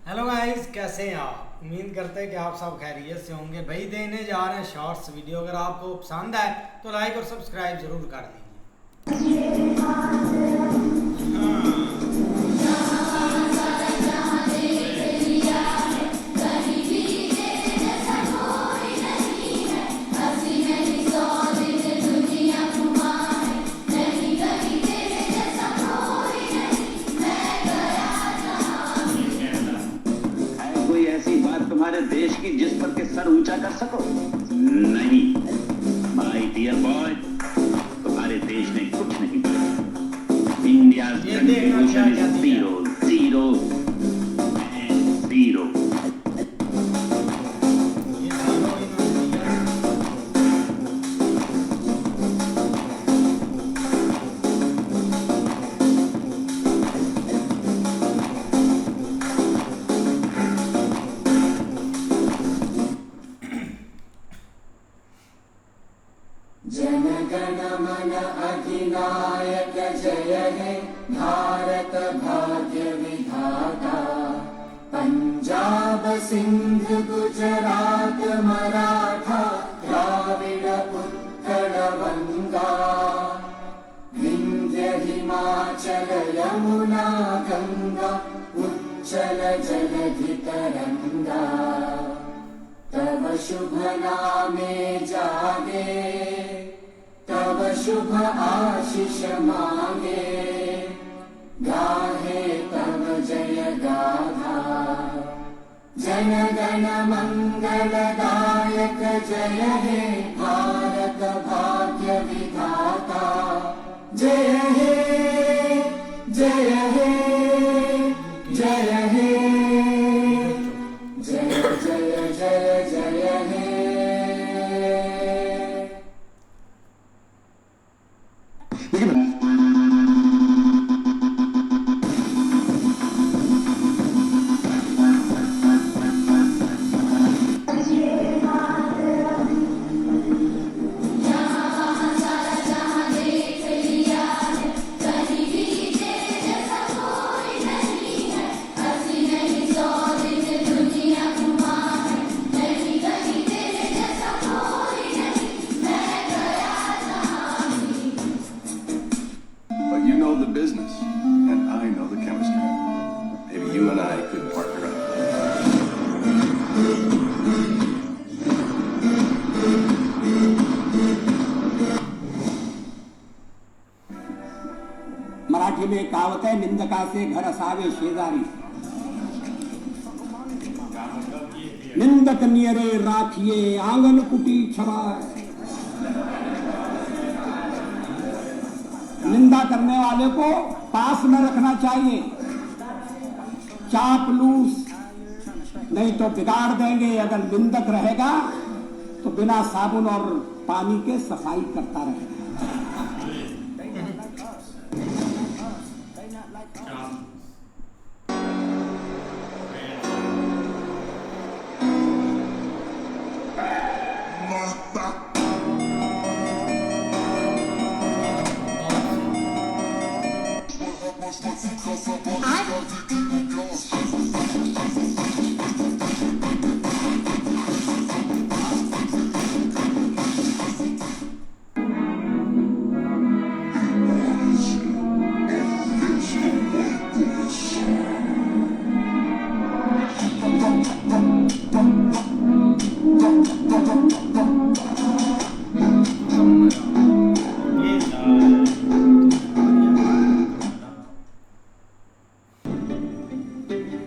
Hello guys, कैसे हैं आप। उम्मीद करते हैं कि आप सब खैरियत से होंगे। भाई देने जा रहे हैं शॉर्ट्स वीडियो। अगर आपको पसंद आए तो लाइक और सब्सक्राइब जरूर कर दीजिए। कोई ऐसी बात तुम्हारे देश की जिस पर के सर ऊंचा कर सको? नहीं माय डियर बॉय, तुम्हारे देश ने कुछ नहीं किया। India contribution is zero zero and zero. जनगण मन अधिनायक जय हे भारत भाग्य विधाता। पंजाब सिंध गुजरात मराठा द्राविड़ उत्कल बंगा। विंध्य हिमाचल यमुना गंगा उच्चल जलधि तरंगा। तव शुभ नामे जागे, तव शुभ आशीष मांगे। गाहे तव जय गाथा, जन गण मंगलदायक जय हे भारत भाग्य विधाता। जय हे जय हे जय हे जय जय जय जय हे। But you know the business, and I know the chemistry. Maybe you and I could partner up. Marathi में कहावत है, निंदका से घर असावे शेजारी। निंदक नियरे राखिए आंगन कुटी छवाए। निंदा करने वाले को पास में रखना चाहिए। चापलूस नहीं तो बिगाड़ देंगे। अगर निंदक रहेगा तो बिना साबुन और पानी के सफाई करता रहेगा।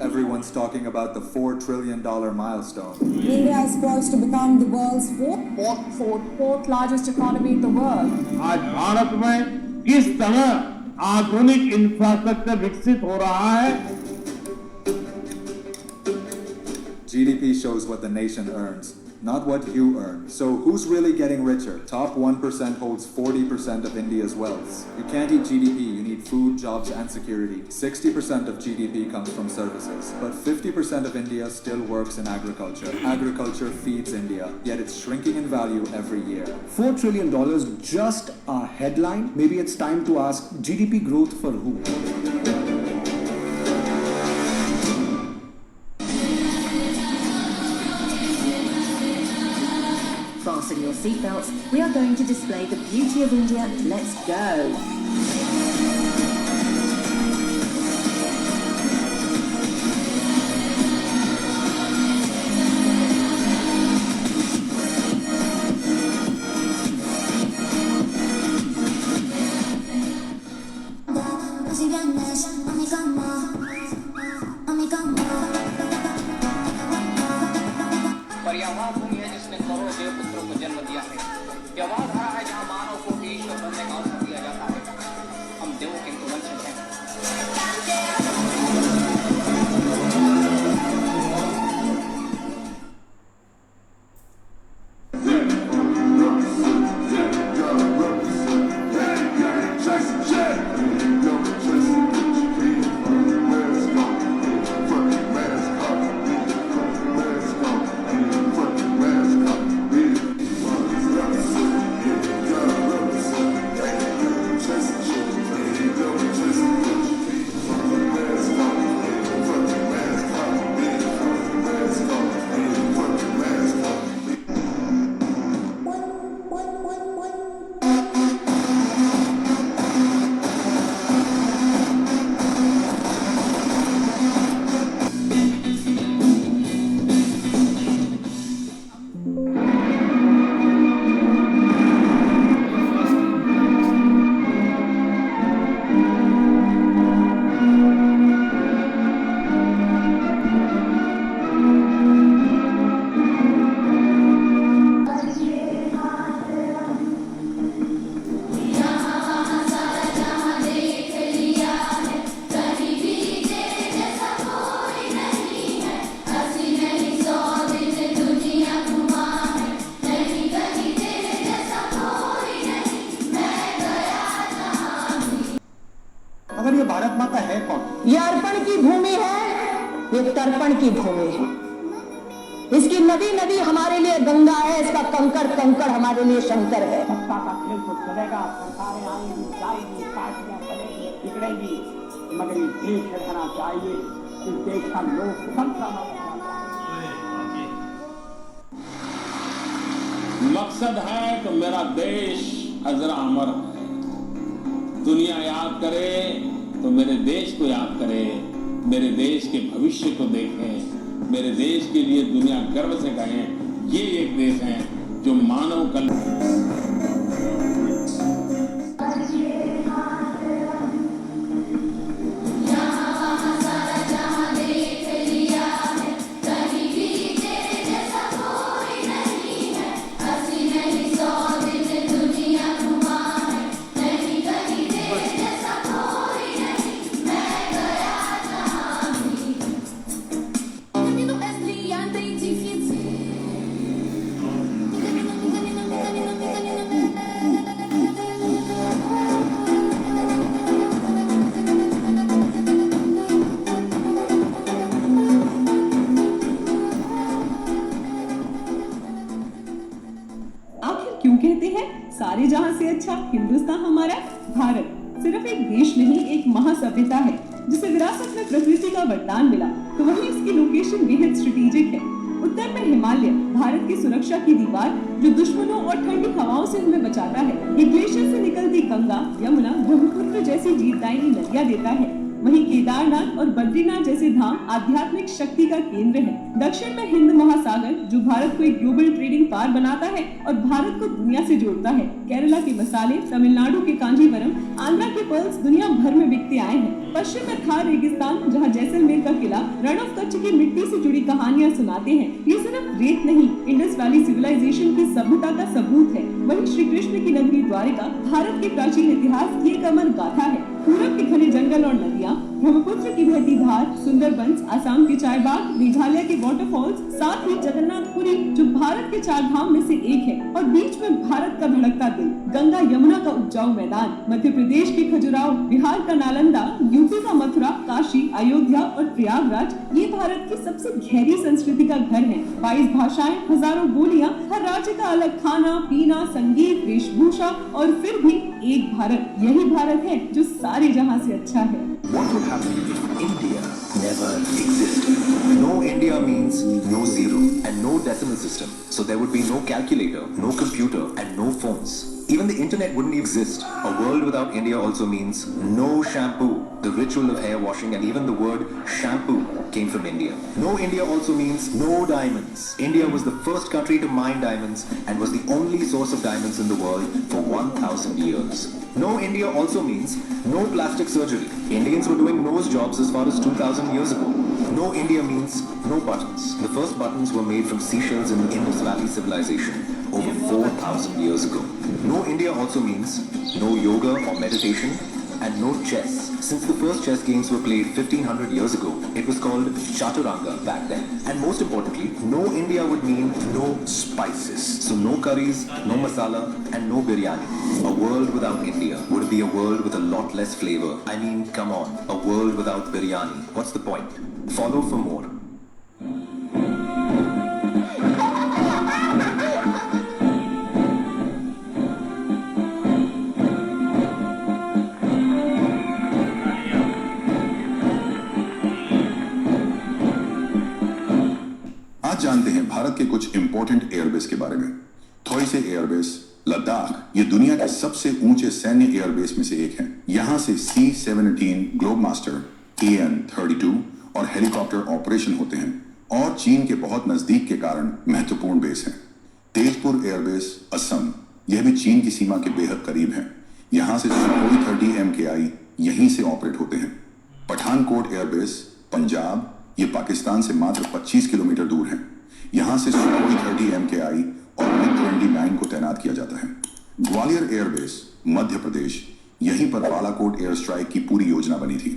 Everyone's talking about the $4 trillion milestone. India is poised to become the world's fourth largest economy in the world. आज भारत में किस तरह आधुनिक इंफ्रास्ट्रक्चर विकसित हो रहा है। GDP shows what the nation earns, not what you earn. So who's really getting richer? Top 1% holds 40% of India's wealth. You can't eat GDP, you need food, jobs and security. 60% of GDP comes from services, but 50% of India still works in agriculture. Agriculture feeds India, yet it's shrinking in value every year. $4 trillion just a headline? Maybe it's time to ask GDP growth for who? fasten your seatbelts. We are going to display the beauty of India. Let's go. पर्यावरण भूमि है जिसने करोड़ों देव पुत्रों को जन्म दिया है। त्यौहार धारा है जहाँ मानव को ईश्वर बनने का अवसर दिया जाता है। हम देवों के वंशज हैं। अगर ये भारत माता है कौन? ये अर्पण की भूमि है, ये तर्पण की भूमि है। इसकी नदी नदी हमारे लिए गंगा है, इसका कंकड़ कंकड़ हमारे लिए शंकर है। सत्ता का खेल तो चलेगा, सरकारें आएंगी, जाएंगी, पार्टियां बनेंगी, बिगड़ेंगी, मगर ये देश रहना चाहिए। इस देश का लोकतंत्र मकसद है तो मेरा देश अजरा अमर है। दुनिया याद करे तो मेरे देश को याद करे, मेरे देश के भविष्य को देखें, मेरे देश के लिए दुनिया गर्व से कहें ये एक देश है जो मानव कल्याण। क्यों कहते हैं सारे जहां से अच्छा हिंदुस्तान हमारा? भारत सिर्फ एक देश नहीं, एक महासभ्यता है जिसे विरासत में प्रकृति का वरदान मिला, तो वहीं इसकी लोकेशन बेहद स्ट्रेटेजिक है। उत्तर में हिमालय भारत की सुरक्षा की दीवार जो दुश्मनों और ठंडी हवाओं से हमें बचाता है। ये ग्लेशियर से निकलती गंगा, यमुना, ब्रह्मपुत्र जैसी जीवदायिनी नदियां देता है। वहीं केदारनाथ और बद्रीनाथ जैसे धाम आध्यात्मिक शक्ति का केंद्र है। दक्षिण में हिंद महासागर जो भारत को एक ग्लोबल ट्रेडिंग पार बनाता है और भारत को दुनिया से जोड़ता है। केरला के मसाले, तमिलनाडु के कांजीवरम, आंध्रा के पर्ल्स दुनिया भर में बिकते आए हैं। पश्चिम में थार रेगिस्तान जहाँ जैसलमेर का किला रण ऑफ कच्छ की मिट्टी से जुड़ी कहानियाँ सुनाते हैं। ये सिर्फ रेत नहीं, इंडस वैली सिविलाइजेशन की सभ्यता का सबूत है। वहीं श्री कृष्ण की नगरी द्वारिका भारत के प्राचीन इतिहास की एक अमर गाथा है। पूरब के घने जंगल और नदियाँ, ब्रह्मपुत्र की बहती धार, सुंदरबंस, आसाम के चाय बाग, मेघालय के वाटरफॉल्स, साथ ही जगन्नाथपुरी जो भारत के 4 धाम में से एक है, और बीच में भारत का धड़कता दिल गंगा यमुना का उपजाऊ मैदान, मध्य प्रदेश के खजुराहो, बिहार का नालंदा, यूपी का मथुरा, काशी, अयोध्या और प्रयागराज ये भारत की सबसे गहरी संस्कृति का घर है। 22 भाषाएं, हजारों बोलियां, हर राज्य का अलग खाना पीना, संगीत, वेशभूषा और फिर भी एक भारत। यही भारत है जो सारे जहां से अच्छा है। What would happen if India never exist. No India means no zero and no decimal system. So there would be no calculator, no computer, and no phones. Even the internet wouldn't exist. A world without India also means no shampoo. The ritual of hair washing and even the word shampoo came from India. No India also means no diamonds. India was the first country to mine diamonds and was the only source of diamonds in the world for 1,000 years. No India also means no plastic surgery. Indians were doing nose jobs as far as 2,000 years ago. No India means no buttons. The first buttons were made from seashells in the Indus Valley civilization over 4,000 years ago. No India also means no yoga or meditation and no chess. Since the first chess games were played 1500 years ago, it was called Chaturanga back then. And most importantly, no India would mean no spices. So no curries, no masala, and no biryani. A world without India would be a world with a lot less flavor. I mean, come on, a world without biryani. What's the point? Follow for more. आज जानते हैं भारत के कुछ important airbase के बारे में। Thoise airbase, Ladakh, ये दुनिया के सबसे ऊंचे सैन्य एयरबेस में से एक है। यहां से C-17 ग्लोबमास्टर, AN-32 और हेलीकॉप्टर ऑपरेशन होते हैं और चीन के बहुत नजदीक के कारण महत्वपूर्ण बेस है। तेजपुर एयरबेस, असम, यह भी चीन की सीमा के बेहद करीब है। यहां से सुखोई 30 MKI यहीं से ऑपरेट होते हैं। पठानकोट एयरबेस, पंजाब, ये पाकिस्तान से मात्र 25 किलोमीटर दूर है। यहां से सुखोई 30 MKI और MiG-29 को तैनात किया जाता है। ग्वालियर एयरबेस, मध्य प्रदेश, यहीं पर बालाकोट एयर स्ट्राइक की पूरी योजना बनी थी।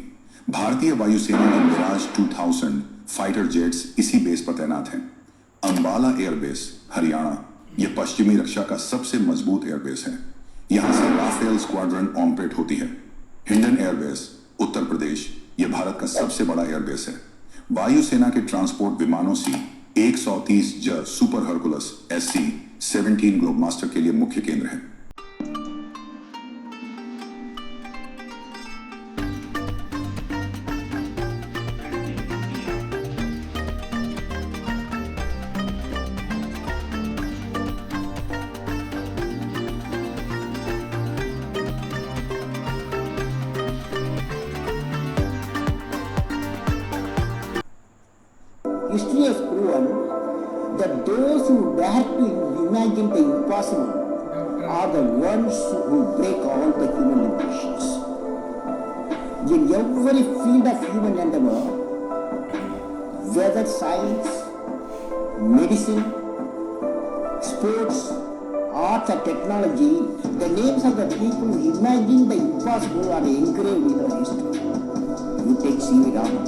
भारतीय वायुसेना की मिराज 2000 फाइटर जेट्स इसी बेस पर तैनात हैं। अंबाला एयरबेस, हरियाणा, यह पश्चिमी रक्षा का सबसे मजबूत एयरबेस है। यहां से राफेल स्क्वाड्रन ऑपरेट होती है। हिंडन एयरबेस, उत्तर प्रदेश, यह भारत का सबसे बड़ा एयरबेस है। वायुसेना के ट्रांसपोर्ट विमानों से 130 ज सुपर हरकुलस SC-17 ग्लोबमास्टर के लिए मुख्य केंद्र है। History has proven that those who dare to imagine the impossible are the ones who break all the human limitations. In every field of human endeavor, whether science, medicine, sports, arts or technology, the names of the people who imagine the impossible are engraved in our history. You take C.V. Raman,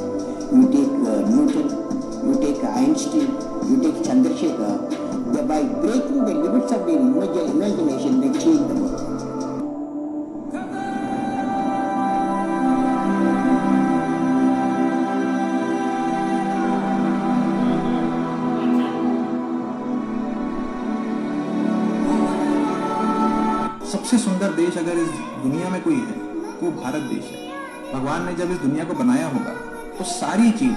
you take Newton, you take Einstein, you take Chandrasekhar, by breaking the limits of their imagination, they change the world. सबसे सुंदर देश अगर इस दुनिया में कोई है वो भारत देश है। भगवान ने जब इस दुनिया को बनाया होगा तो सारी चीज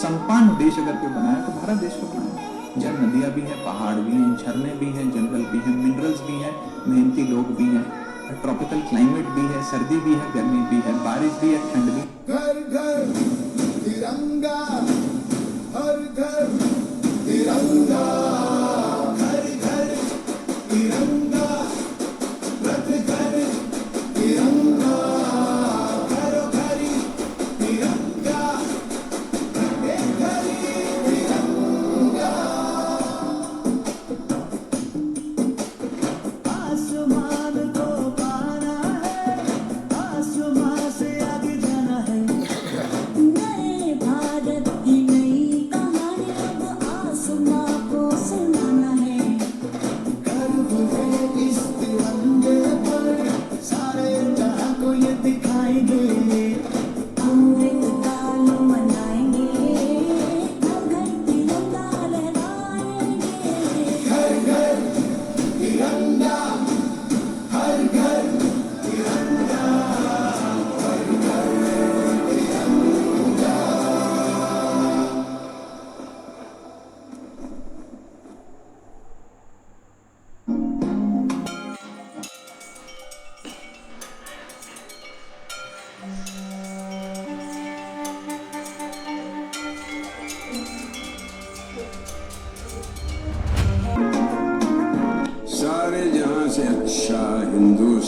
संपन्न देश अगर कोई बनाया तो भारत देश को बनाया। जल नदियां भी हैं, पहाड़ भी हैं, झरने भी हैं, जंगल भी हैं, मिनरल्स भी हैं, मेहनती लोग भी हैं, ट्रॉपिकल क्लाइमेट भी है, सर्दी भी है, गर्मी भी है, बारिश भी है, ठंड भी। घर घर तिरंगा, हर घर तिरंगा, घर घर तिरंगा, रथ घर तिरंगा, घरो घरी तिरंगा, घरे घरी तिरंगा। आसमान को पाना है, आसमान से आगे जाना है। नए भारत की नई कहानियां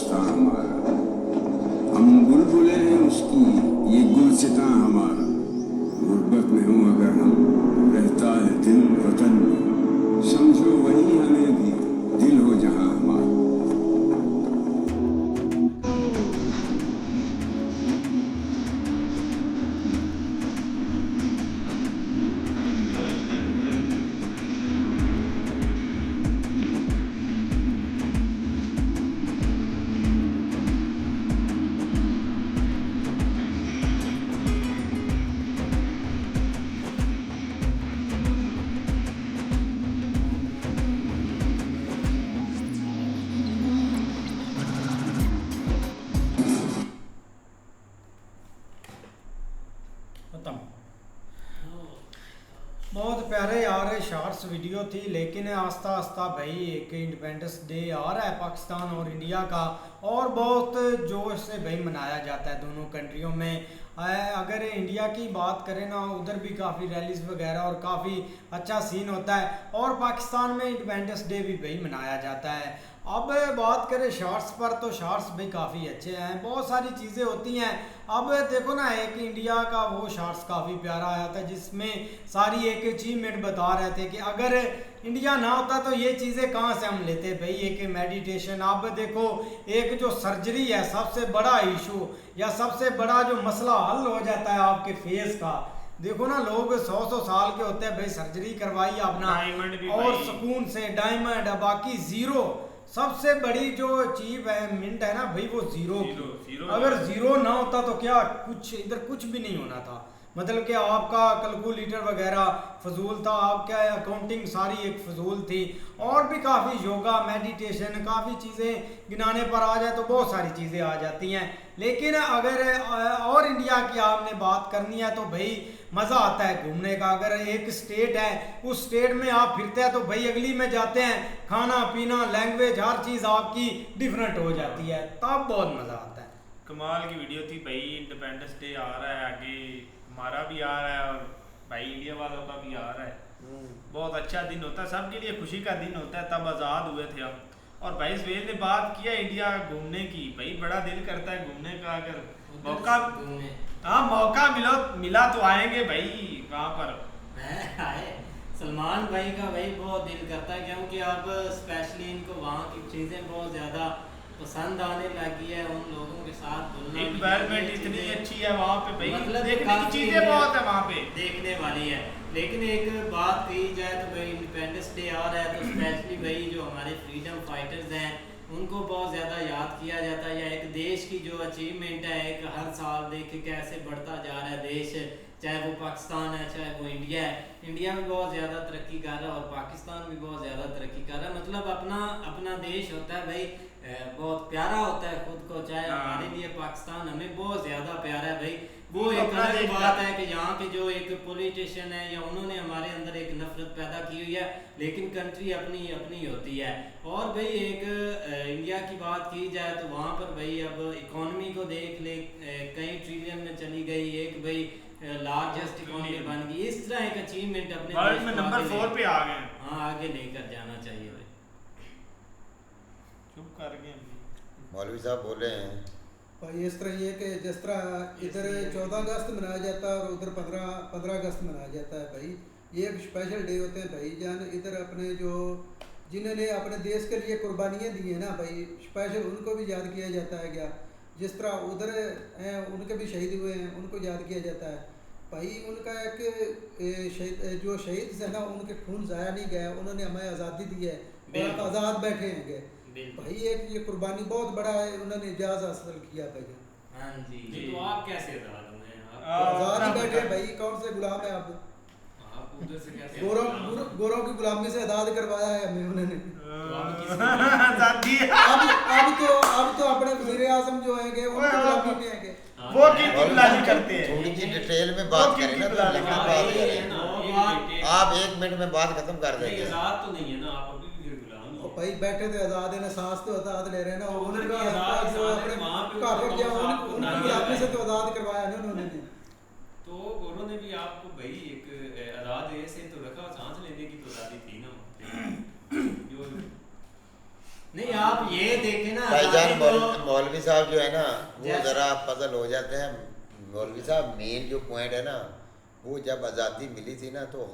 गुलदस्ता हमारा, हम बुलबुलें हैं उसकी, ये गुलसितां हमारा। गुर्बत में हूँ अगर हम, रहता है दिल वतन में, समझो वही हमें भी दिल हो जहाँ हमारा। बहुत प्यारे यार शॉर्ट्स वीडियो थी, लेकिन आस्ता आस्ता भाई एक इंडिपेंडेंस डे आ रहा है पाकिस्तान और इंडिया का, और बहुत जोश से भाई मनाया जाता है दोनों कंट्रियों में। अगर इंडिया की बात करें ना, उधर भी काफ़ी रैलीज वगैरह और काफ़ी अच्छा सीन होता है, और पाकिस्तान में इंडिपेंडेंस डे भी भाई मनाया जाता है। अब बात करें शॉर्ट्स पर, तो शॉर्ट्स भी काफ़ी अच्छे हैं, बहुत सारी चीज़ें होती हैं। अब देखो ना, एक इंडिया का वो शॉर्ट्स काफ़ी प्यारा आया था जिसमें सारी एक अचीवमेंट बता रहे थे कि अगर इंडिया ना होता तो ये चीज़ें कहाँ से हम लेते भाई, एक मेडिटेशन। अब देखो एक जो सर्जरी है, सबसे बड़ा इशू या सबसे बड़ा जो मसला हल हो जाता है आपके फेस का। देखो ना, लोग 100 साल के होते हैं भाई, सर्जरी करवाई अपना और सुकून से, डायमंड, बाकी जीरो। सबसे बड़ी जो अचीवमेंट है ना भाई, वो जीरो। अगर जीरो ना होता तो क्या कुछ इधर कुछ भी नहीं होना था। मतलब कि आपका कैलकुलेटर वगैरह फजूल था, आपका अकाउंटिंग सारी एक फजूल थी, और भी काफ़ी योगा, मेडिटेशन, काफ़ी चीज़ें गिनाने पर आ जाए तो बहुत सारी चीज़ें आ जाती हैं। लेकिन अगर और इंडिया की आपने बात करनी है तो भाई मज़ा आता है घूमने का। अगर एक स्टेट है, उस स्टेट में आप फिरते हैं तो भाई अगली में जाते हैं, खाना पीना, लैंग्वेज, हर चीज़ आपकी डिफरेंट हो जाती है, तब बहुत मज़ा आता है। कमाल की वीडियो थी भाई। इंडिपेंडेंस डे आ रहा है, आगे हमारा भी आ रहा है और भाई इंडिया वालों का भी आ रहा है। बहुत अच्छा दिन होता है, सबके लिए खुशी का दिन होता है। तब आज़ाद हुए थे हम। और भाई सुहेल ने बात किया इंडिया घूमने की, भाई बड़ा दिल करता है घूमने का। अगर मौका मिला तो आएंगे भाई वहाँ पर। आए सलमान भाई का भाई बहुत दिल करता है, क्योंकि अब स्पेशली इनको वहाँ की चीज़ें बहुत ज़्यादा पसंद आने लगी है। उन लोगों के साथ एनवायरनमेंट इतनी अच्छी है वहाँ पे भाई, मतलब देखने की चीज़ें बहुत है वहाँ पे, देखने वाली है। लेकिन एक बात कही जाए तो भाई इंडिपेंडेंस डे आ रहा है तो स्पेशली भाई जो हमारे फ्रीडम फाइटर्स हैं उनको बहुत ज़्यादा याद किया जाता है। या एक देश की जो अचीवमेंट है, एक हर साल देखिए कैसे बढ़ता जा रहा है देश, चाहे वो पाकिस्तान है चाहे वो इंडिया है। इंडिया में बहुत ज़्यादा तरक्की कर रहा है और पाकिस्तान भी बहुत ज़्यादा तरक्की कर रहा है। मतलब अपना देश होता है भाई, बहुत प्यारा होता है खुद को, चाहे हमारे लिए पाकिस्तान हमें बहुत ज़्यादा प्यारा है भाई। वो एक अलग बात है कि यहाँ के जो एक पॉलिटिशियन है या उन्होंने हमारे अंदर एक नफरत पैदा की हुई है, लेकिन कंट्री अपनी अपनी होती है। और भाई एक इंडिया की बात की जाए तो वहाँ पर भाई अब इकोनॉमी को देख ले, कई ट्रिलियन में चली गई, एक भाई लार्जेस्ट इकोनॉमी बन गई। इस तरह एक अचीवमेंट अपने वर्ल्ड में नंबर 4 पे आ गए। हाँ, आगे लेकर जाना चाहिए भाई। चुप कर गए मौलवी साहब बोले हैं भाई। इस तरह ये कि जिस तरह इधर 14 अगस्त मनाया जाता है और उधर 15 अगस्त मनाया जाता है भाई, ये एक स्पेशल डे होते हैं भाई जान। इधर अपने जो जिन्होंने अपने देश के लिए कुर्बानियाँ दी हैं ना भाई, स्पेशल उनको भी याद किया जाता है। क्या जिस तरह उधर हैं उनके भी शहीद हुए हैं, उनको याद किया जाता है भाई। उनका एक जो शहीद है ना, उनके खून ज़ाया नहीं गया, उन्होंने हमें आज़ादी दी है और आप आज़ाद बैठे हैं भाई। एक ये कुर्बानी बहुत बड़ा है, उन्होंने इजाज़ हासिल किया भाई। हाँ जी, तो आप कैसे आज़ाद हुए हैं? आज़ाद ही बैठे भाई, कौन से गुलाम है आप? उधर से कैसे गोरों की गुलामी से आज़ाद करवाया है हमें उन्होंने। अब तो अपने वज़ीर आज़म जो है उनकी गुलामी में है, वो की गुलामी करते हैं। थोड़ी सी डिटेल में बात करें ना तो लिखना बात करें। आप 1 मिनट में बात खत्म कर देंगे। आज़ाद तो नहीं है ना आप, अभी भी गुलाम हो भाई। बैठे थे आज़ाद है ना, सांस तो आज़ाद ले रहे हैं ना, उनका जो अपने काफिर किया उनकी गुलामी से तो आज़ाद करवाया ना उन्होंने। तो उन्होंने भी आपको भाई एक आज़ाद ऐसे तो रखा, सांस लेने की तो आज़ादी थी ना। जो नहीं, आप आप ये देखें ना भाईजान आज़ादी तो- मौलवी साहब जो है ना वो जैसे- जरा पजल हो जाते हैं। मौलवी साहब मेन जो पॉइंट है ना वो जब आज़ादी मिली थी ना तो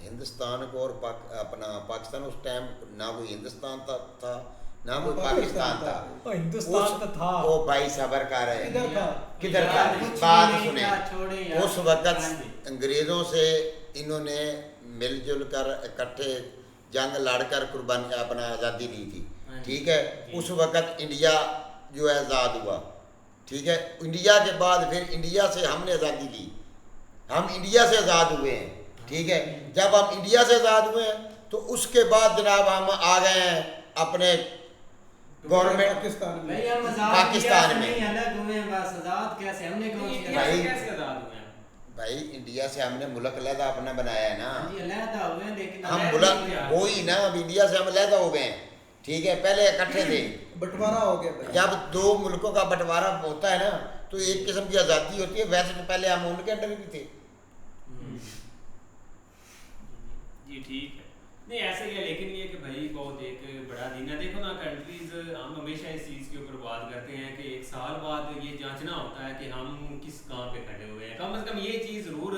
हिंदुस्तान को और अपना पाकिस्तान उस टाइम ना कोई हिंदुस्तान था ना कोई पाकिस्तान था। हिंदुस्तान तो था। वो भाई सबर कर रहे किधर था? किधर था कुछ बात नहीं सुने। था, छोड़े यार। उस वक्त अंग्रेजों से इन्होंने मिलजुल कर इकट्ठे जंग लड़कर कुर्बानी अपना आज़ादी ली थी। ठीक है, उस वक्त इंडिया जो है आज़ाद हुआ। ठीक है, इंडिया के बाद फिर इंडिया से हमने आज़ादी ली, हम इंडिया से आज़ाद हुए हैं। ठीक है, जब हम इंडिया से आज़ाद हुए हैं तो उसके बाद जनाब हम आ गए हैं अपने गवर्नमेंट पाकिस्तान में। भाई हम आज़ाद पाकिस्तान इंडिया से में। नहीं अलग हुए हैं, बस आज़ाद कैसे हमने कौन सी भाई- कैसे आज़ाद हुए हैं? भाई इंडिया से हमने मुल्क अलहदा अपना बनाया है ना। जी अलहदा हुए हैं लेकिन हम अलहदा मुल्क नहीं हुए। वही ना, अब इंडिया से हम अलहदा हो गए हैं। ठीक है, पहले इकट्ठे थे। बंटवारा हो गया भाई। जब दो मुल्कों का बंटवारा होता है ना तो एक किस्म की आज़ादी होती है। वैसे तो पहले हम उनके अंडर भी थे। जी ठीक है। नहीं ऐसे ही है, लेकिन ये कि भाई बहुत एक बड़ा दिन है। देखो ना कंट्रीज हम हमेशा इस चीज़ के ऊपर बात करते हैं कि एक साल बाद ये जांचना होता है कि हम किस काम पे खड़े हुए हैं। कम से कम ये चीज़ ज़रूर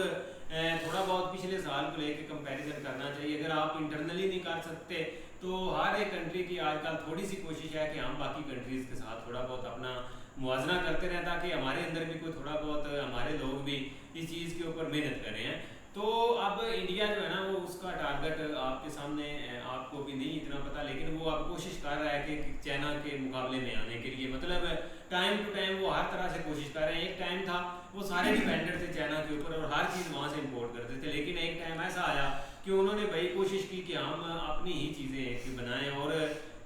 थोड़ा बहुत पिछले साल को लेकर कंपैरिजन करना चाहिए। अगर आप इंटरनली नहीं कर सकते तो हर एक कंट्री की आजकल थोड़ी सी कोशिश है कि हम बाकी कंट्रीज़ के साथ थोड़ा बहुत अपना मुआवजा करते रहें ताकि हमारे अंदर भी कोई थोड़ा बहुत हमारे लोग भी इस चीज़ के ऊपर मेहनत करें हैं। तो अब इंडिया जो है ना वो उसका टारगेट आपके सामने, आपको भी नहीं इतना पता, लेकिन वो अब कोशिश कर रहा है कि चाइना के मुकाबले में आने के लिए, मतलब टाइम टू टाइम वो हर तरह से कोशिश कर रहे हैं। एक टाइम था वो सारे डिपेंडेंट थे चाइना के ऊपर और हर चीज़ वहाँ से इम्पोर्ट करते थे, लेकिन एक टाइम ऐसा आया कि उन्होंने भाई कोशिश की कि हम अपनी ही चीज़ें बनाएं और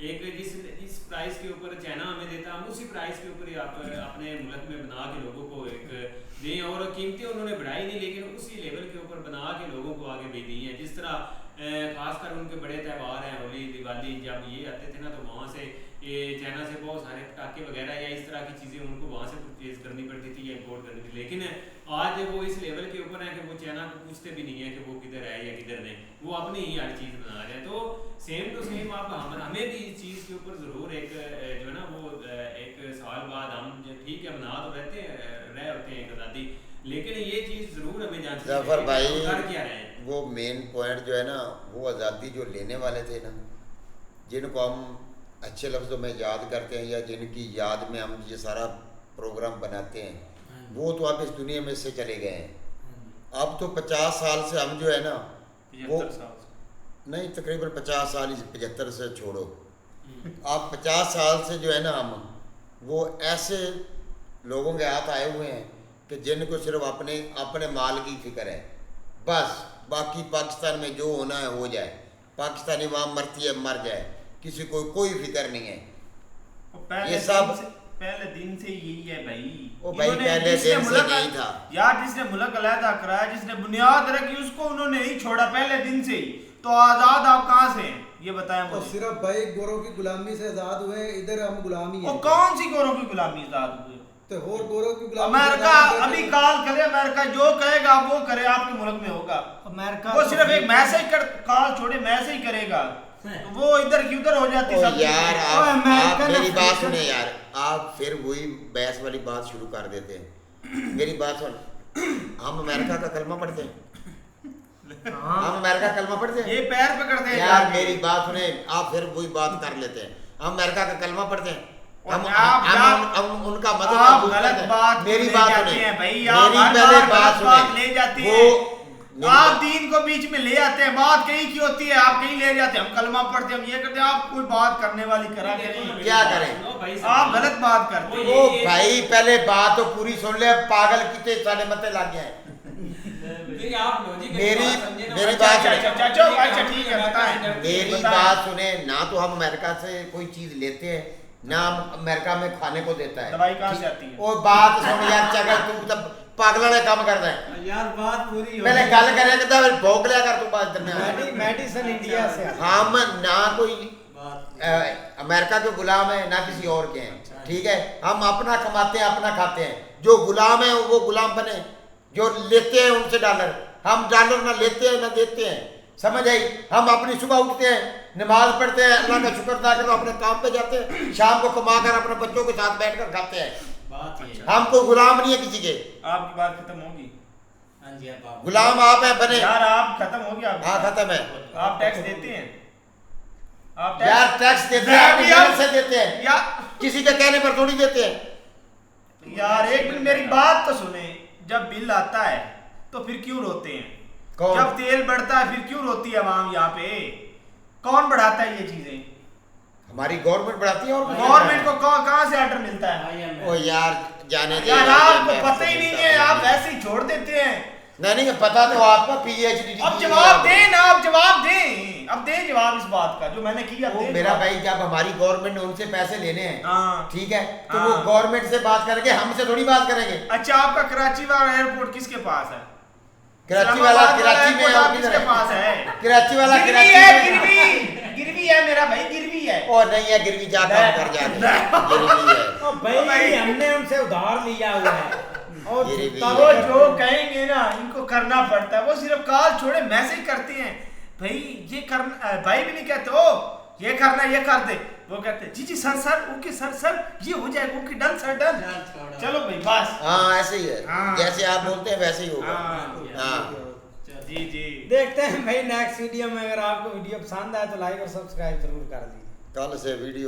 एक जिस प्राइस के ऊपर चाइना हमें देता हम उसी प्राइस के ऊपर ही आप अपने मुल्क में बना के लोगों को एक दें। और कीमतें उन्होंने बढ़ाई नहीं लेकिन उसी लेवल के ऊपर बना के लोगों को आगे भेज दी हैं। जिस तरह खासकर उनके बड़े त्यौहार हैं होली दिवाली, जब ये आते थे ना तो वहाँ से ये चाइना से बहुत सारे पटाखे वगैरह या इस तरह की चीज़ें उनको वहाँ से परचेज करनी पड़ती थी या इम्पोर्ट करनी थी। लेकिन आज वो इस लेवल के ऊपर है कि वो चाइना को पूछते भी नहीं है कि वो किधर है या किधर नहीं, वो अपनी ही हर चीज़ बना रहे हैं। तो सेम टू सेम आप हमें भी इस चीज़ के ऊपर ज़रूर एक जो है ना वो एक साल बाद हम ठीक है बना तो रहे होते हैं आज़ादी, लेकिन ये चीज़ ज़रूर हमें जांचनी जफर भाई कर क्या रहे हैं। वो मेन पॉइंट जो है ना वो आज़ादी जो लेने वाले थे ना, जिनको हम अच्छे लफ्ज़ों में याद करते हैं या जिनकी याद में हम ये सारा प्रोग्राम बनाते हैं, वो तो अब इस दुनिया में से चले गए हैं। अब तो 50 साल से हम जो है ना वो नहीं तकरीबन 50 साल, 75 से छोड़ो, अब 50 साल से जो है ना हम वो ऐसे लोगों के हाथ आए हुए हैं कि जिनको सिर्फ अपने माल की फिक्र है बस, बाकी पाकिस्तान में जो होना है हो जाए, पाकिस्तानी वहाँ मरती है मर जाए, किसी को कोई फिक्र नहीं है। ये सब पहले दिन से यही है भाई। वो भाई पहले दिन से नहीं था यार, जिसने मुल्क अलहदा कराया, जिसने बुनियाद रखी, उसको उन्होंने नहीं छोड़ा पहले दिन से ही। तो आजाद आप कहाँ से हैं ये बताएं मुझे। सिर्फ भाई गोरों की गुलामी से आजाद हुए, इधर हम गुलामी हैं। कौन सी गोरों की गुलामी आजाद हुए? तो और गोरों की गुलामी अमेरिका अभी काल करे, अमेरिका जो कहेगा वो करे, आपके मुल्क में होगा। अमेरिका वो सिर्फ एक मैसेज कर काल छोड़े मैसेज ही करेगा, तो वो इधर की उधर हो जाती है। सब यार आप मेरी बात सुने यार, आप फिर वही बहस वाली बात शुरू कर देते हैं। मेरी बात सुन, हम अमेरिका का कलमा पढ़ते हैं, हम अमेरिका का कलमा पढ़ते हैं, ये पैर पकड़ते हैं यार। मेरी बात सुने, आप फिर वही बात कर लेते हैं। हम अमेरिका का कलमा पढ़ते हैं, हम उनका मतलब गलत बात मेरी बात सुने, भाई, मेरी पहले बात सुने, ले जाती है आप दीन को बीच में ले आते हैं, बात कहीं की होती है, आप कहीं ले जाते हैं, हम कलमा पढ़ते हैं, हम ये करते हैं, आप कोई बात करने वाली करा के नहीं, क्या करें, आप गलत बात करते हैं। ओ भाई पहले बात तो पूरी सुन ले, पागल कितने साढ़े मते लग गए। मेरी बात ठीक है बताएं। मेरी बात सुने ना, तो हम अमेरिका से कोई चीज लेते हैं ना हम अमेरिका में खाने को देता है। दवाई कहाँ से आती है? ओ बात सुन यार, चगल तू तब पागलों ने काम करता है यार, बात पूरी हो पहले गल करेगा तो फिर भोग लिया कर तू बात करने। मेडिसिन इंडिया से हम ना कोई अमेरिका के गुलाम है ना किसी और के हैं, ठीक है। हम अपना कमाते हैं अपना खाते हैं, जो गुलाम है वो गुलाम बने, जो लेते हैं उनसे डॉलर, हम डॉलर ना लेते हैं ना देते हैं, समझ आई? हम अपनी सुबह उठते हैं, नमाज पढ़ते हैं, अल्लाह का शुक्र अदा करते, अपने काम पे जाते हैं, शाम को कमा कर अपने बच्चों के साथ बैठकर खाते हैं। हम कोई गुलाम नहीं है किसी के। आपकी बात खत्म होगी। हाँ जी, अब आप गुलाम आप हैं बने यार, आप खत्म हो गया। हाँ खत्म है। आप टैक्स देते हैं? आप यार टैक्स देते हैं, अपनी जेब से देते हैं या किसी के कहने पर थोड़ी देते हैं। यार एक मिनट मेरी बात तो सुने। जब बिल आता है तो फिर क्यों रोते हैं? कौन? जब तेल बढ़ता है फिर क्यों रोती है आवाम? यहाँ पे कौन बढ़ाता है ये चीजें? हमारी गवर्नमेंट बढ़ाती है। और गवर्नमेंट को कहाँ से ऑर्डर मिलता है? ओ यार जाने दे यार, आपको पता ही नहीं है, आप ऐसे ही छोड़ देते हैं। नहीं पता तो आपका पीएचडी। अब जवाब दें ना, अब जवाब दें, अब दें जवाब इस बात का जो मैंने किया। मेरा भाई, जब हमारी गवर्नमेंट ने उनसे पैसे लेने हैं, हाँ, ठीक है, तो वो गवर्नमेंट से बात करेंगे, हमसे थोड़ी बात करेंगे। अच्छा, आपका कराची वाला एयरपोर्ट किसके पास है? कराची वाला कराची में और किसके पास है? कराची वाला गिरवी है, गिरवी है मेरा भाई, गिरवी है। और नहीं है गिरवी, जा काम कर जाके गिरवी है भाई, हमने उनसे उधार लिया हुआ है। और वो जो कहेंगे ना इनको करना पड़ता है। वो सिर्फ कॉल छोड़े मैसेज करते हैं, भाई ये करना, भाई भी नहीं कहते ओ ये करना, ये कर दे। वो कहते जी जी sir sir okay sir sir ये हो जाएगा, ओके डन सर डन, चलो भाई बस। हाँ ऐसे ही है, जैसे आप बोलते हैं वैसे ही होगा। हाँ जी जी, देखते हैं भाई नेक्स्ट वीडियो में। अगर आपको वीडियो पसंद आए तो लाइक और सब्सक्राइब जरूर कर दीजिए। कल से वीडियो